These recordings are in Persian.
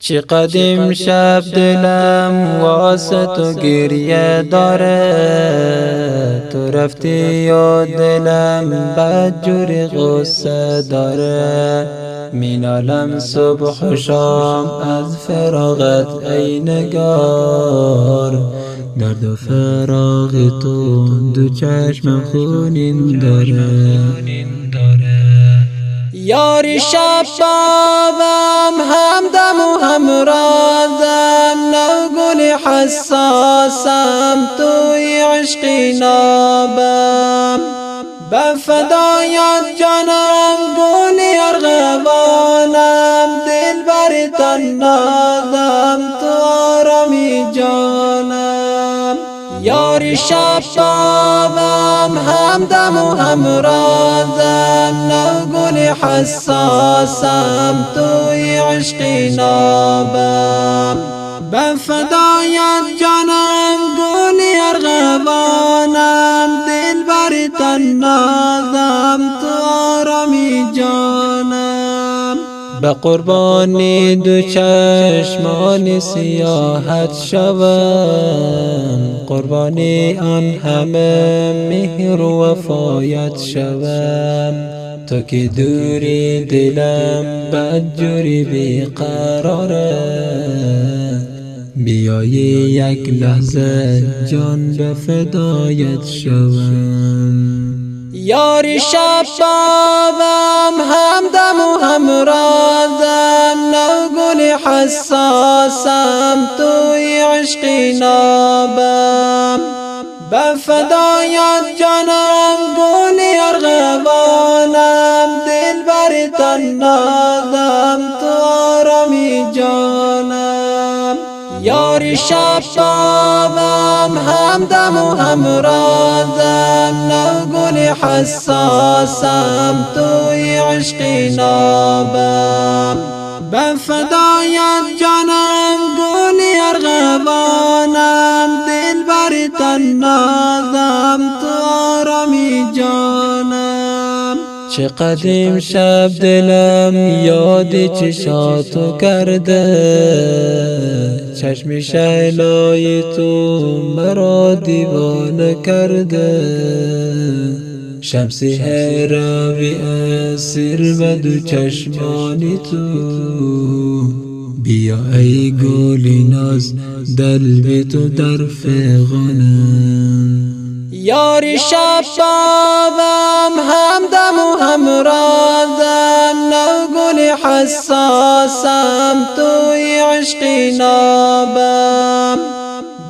چی قدیم شب دلم واسه تو گریه داره، تو رفتی و دلم بدجوری غصه داره. مینالم صبح و شام از فراغت ای نگار، درد و فراغ تو دو چشمم خونین داره. یاری شب بابم همدم و همرازم، نوگل حساسم توی عشقی نابم. بفدایت جانم گلی ارغوانم، دل بر تنازم تو آرامی جانم. یاری شب بابم همدم و همرازم، نوگل حساسم توی عشقی نابم. بفدایت جانم گلی ارغوانم، دل بر تنازم تو آرامی جانم. به قربانی دو چشمان سیاحت شوم، قربانی آن همه مهر و وفایت شوم. تو که دوری دلم بدجوری بیقراره، بیایی یک لحظه جان به فدایت شوم. یاری شب بابم همدم و همرازم، نوگل حساسم توی عشقی نابم. بفدایت جانم گلی ارغوانم، دل بر تنازم تو آرامی جانم. یاری شب بابم همدم و همرازم، نوگل حساسم توی عشقی نابم. بفدایت جانم گلی ارغوانم، دل بر تنازم تو آرامی جانم. چه قدیم شب دلم یاد چشاتو کرده، چشم شعلای تو مرا دیوانه کرده. شمسی هراوی اسیر و دو چشمانی تو، بیا ای گلی ناز دل بی تو در فغانم. یاری شب بابم همدم و همرازم، نوگل حساسم توی عشقی نابم.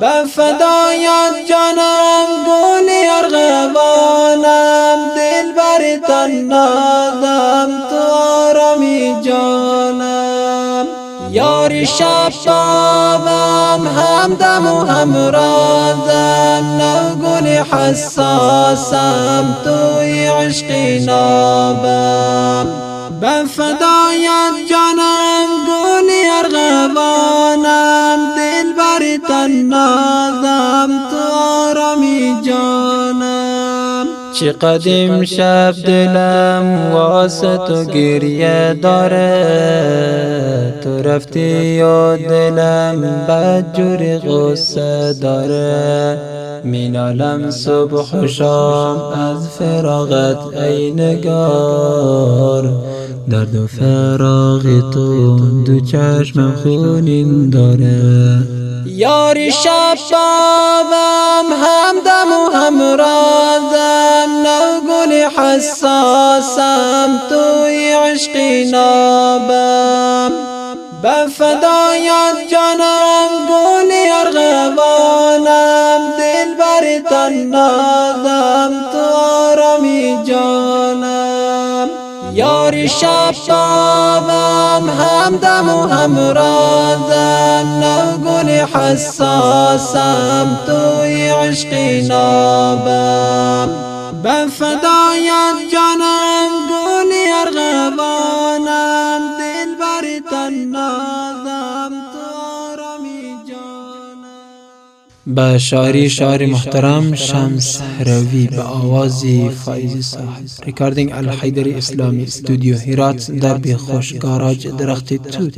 بفدایت جانم گلی ارغوانم، دل بر تنازم تو آرامی جانم. یاری شب بابم همدم و همرازم، نوگل حساسم توی عشقی نابم. بفدایت جانم گلی ارغوانم، دل بر تنازم تو آرامی جانم. چی قدیم شب دلم واسه تو گریه داره، تو رفتی و دلم بدجوری غصه داره. مینالم صبح و شام از فراغت ای نگار، درد و فراغ تو دو چشمم خونین داره. یاری شب بابم همدم و همرازم، نوگل حساسم توی عشقی نابم. بفدایت جانم گلی ارغوانم، دل بر تنازم تو آرامی جانم. یاری شب بابم همدم و همرازم، نوگل حساسم توی عشقی نابم. بفدایت جانم گلی ارغوانم، دل بر تنازم تو آرامی جانم. به شاعری محترم شمس هروی به آوازی فائزی صاحب. ریکاردینگ الحیدری اسلامی استودیو هرات در بیخوش گاراج درخت توت.